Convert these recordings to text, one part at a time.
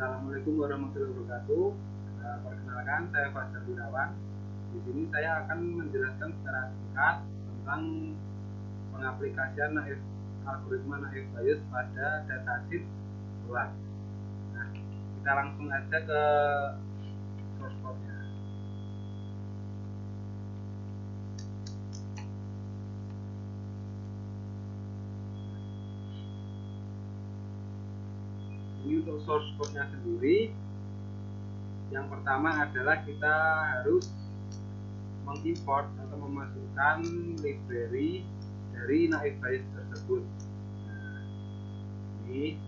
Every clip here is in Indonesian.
Assalamualaikum warahmatullahi wabarakatuh. Perkenalkan, saya Fajar Wirawan. Di sini saya akan menjelaskan secara singkat tentang pengaplikasian algoritma naive Bayes pada datasheet luas. Nah, kita langsung aja ke source code-nya. Ini untuk source code-nya sendiri. Yang pertama adalah kita harus mengimport atau memasukkan library dari naive Bayes tersebut. Nah, ini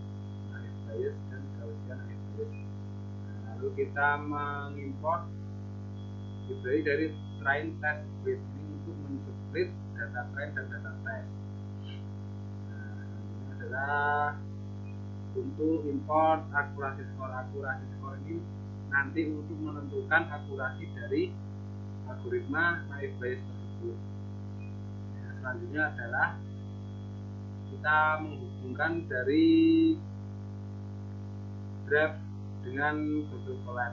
naive Bayes dan Gaussian naive Bayes. Nah, lalu kita mengimport library dari train test split ini untuk mensplit data train dan data test. Nah, selanjutnya adalah untuk import akurasi skor. Akurasi skor ini nanti untuk menentukan akurasi dari algoritma naive Bayes tersebut. Nah, selanjutnya adalah kita menghubungkan dari Drive dengan Google Colab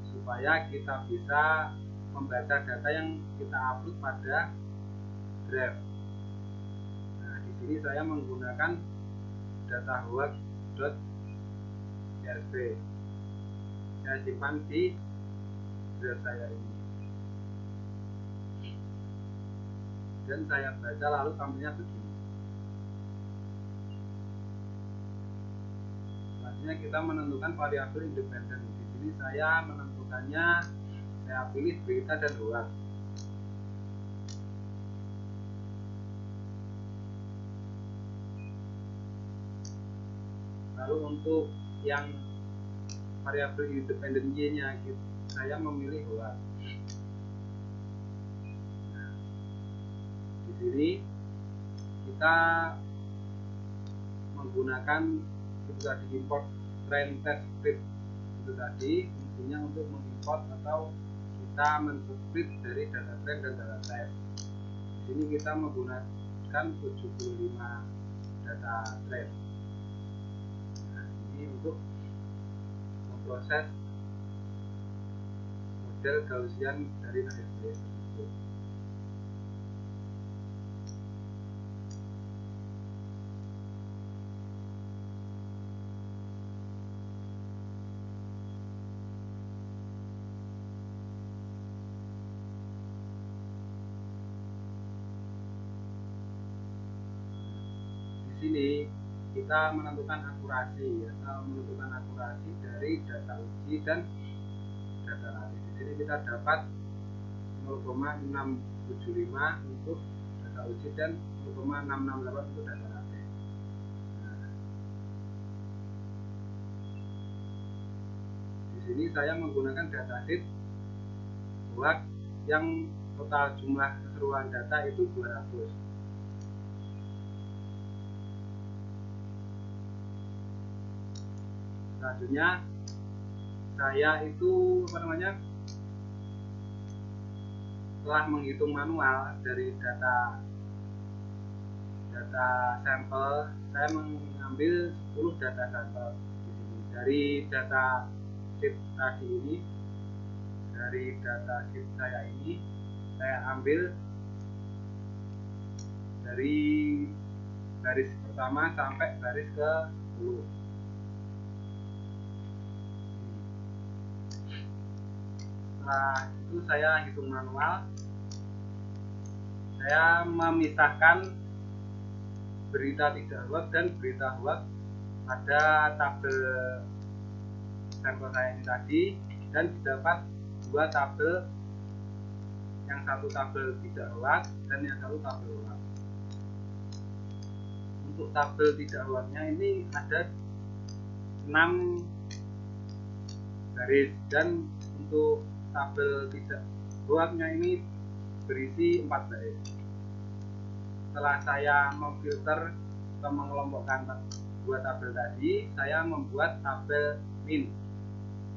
supaya kita bisa membaca data yang kita upload pada Drive. Nah, di sini saya menggunakan datahoax.csv. Saya simpan di Drive saya ini. Dan saya baca, lalu tampilnya begini. Selanjutnya kita menentukan variabel independen. Di sini saya menentukannya, saya pilih berita dan hoax. Lalu untuk yang variabel independen y-nya, saya memilih hoax. Nah, di sini kita menggunakan itu tadi, import train test script. Itu tadi fungsinya untuk mengimport atau kita mensplit dari data train dan data test. Di sini kita menggunakan 75 data train. Nah, ini untuk memproses model Gaussian dari naive Bayes tersebut. Di sini kita menentukan akurasi atau menentukan akurasi dari data uji dan data latih. Di sini kita dapat 0,675 untuk data uji dan 0,668 untuk data latih. Nah, di sini saya menggunakan datasheet hoax yang total jumlah keseluruhan data itu 200. Selanjutnya saya itu telah menghitung manual dari data sampel. Saya mengambil 10 data sampel di sini dari data sheet tadi ini. Dari data sheet saya ini saya ambil dari baris pertama sampai baris ke 10. Setelah itu saya hitung manual. Saya memisahkan berita tidak hoax dan berita hoax pada tabel sampel saya ini tadi, dan didapat dua tabel, yang satu tabel tidak hoax dan yang satu tabel hoax. Untuk tabel tidak hoaxnya ini ada 6 baris, dan untuk tabel tidak hoaxnya ini berisi 4 baris. Setelah saya memfilter atau mengelompokkan dua tabel tadi, saya membuat tabel min.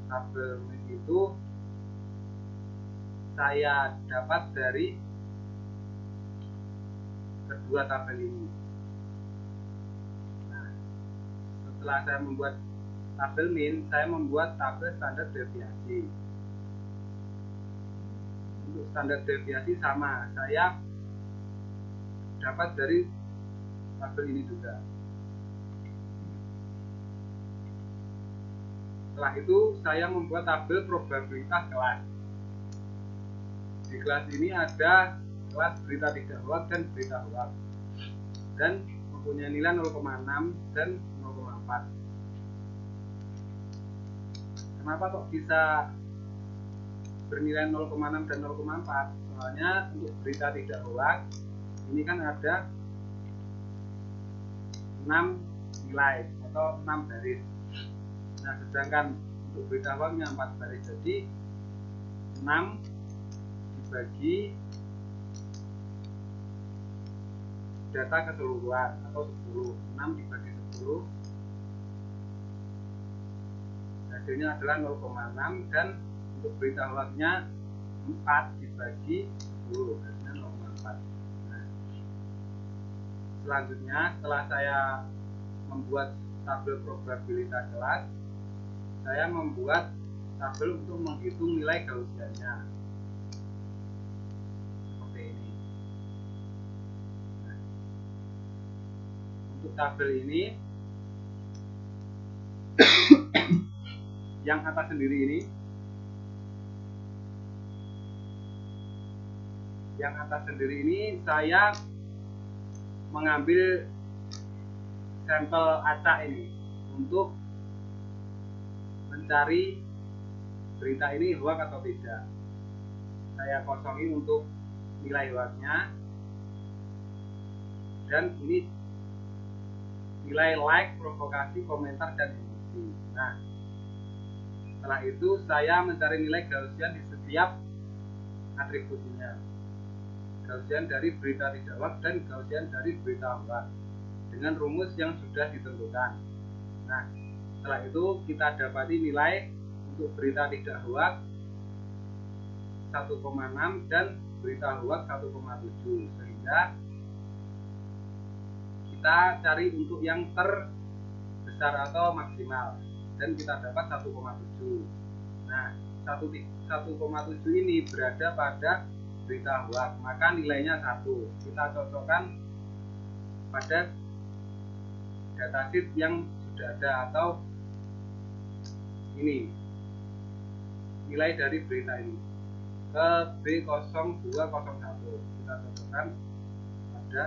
Tabel min itu saya dapat dari kedua tabel ini. Nah, setelah saya membuat tabel min, saya membuat tabel standar deviasi. Untuk standar deviasi sama, saya dapat dari tabel ini juga. Setelah itu saya membuat tabel probabilitas kelas. Di kelas ini ada kelas berita tidak hoax dan berita hoax, dan mempunyai nilai 0,6 dan 0,4. Kenapa kok bisa bernilai 0,6 dan 0,4? Soalnya untuk berita tidak hoax ini kan ada 6 nilai atau 6 baris. Nah, sedangkan untuk berita hoaxnya 4 baris, jadi 6 dibagi data keseluruhan atau 10. 6 dibagi 10 hasilnya adalah 0,6, dan untuk berita hoaxnya 4 dibagi 10 hasilnya 0,4. Nah, selanjutnya setelah saya membuat tabel probabilitas kelas, saya membuat tabel untuk menghitung nilai Gaussiannya seperti ini. Nah, untuk tabel ini yang atas sendiri ini, saya mengambil sampel acak ini untuk mencari berita ini hoax atau tidak. Saya kosongi untuk nilai hoaxnya, dan ini nilai like, provokasi, komentar, dan emosi. Nah, setelah itu saya mencari nilai Gaussian di setiap atributnya. Gaussian dari berita tidak hoax dan Gaussian dari berita hoax dengan rumus yang sudah ditentukan. Nah, setelah itu kita dapati nilai untuk berita tidak hoax 1,6 dan berita hoax 1,7, sehingga kita cari untuk yang terbesar atau maksimal, dan kita dapat 1,7. Nah, 1,7 ini berada pada berita hoax, maka nilainya 1. Kita cocokkan pada datasheet yang sudah ada, atau ini nilai dari berita ini ke B0201. Kita cocokkan pada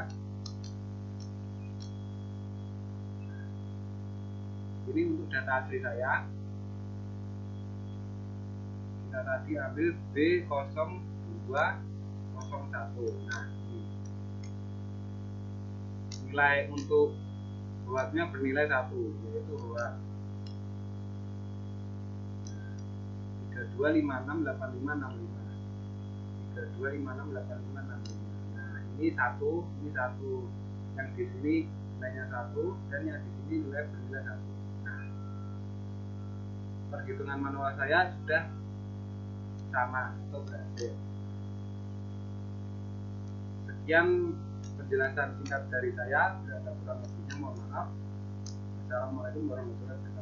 ini. Untuk data asli saya, kita tadi ambil B0201. Nah, ini nilai untuk hoaxnya bernilai 1, yaitu hoax 32568565. 32568565. Nah, ini satu, yang di sini nilainya 1, dan yang di sini nilai bernilai 1. Nah, perhitungan manual saya sudah sama atau berhasil. Sekian penjelasan singkat dari saya. Bila ada kurang lebihnya mohon maaf. Assalamualaikum warahmatullahi wabarakatuh.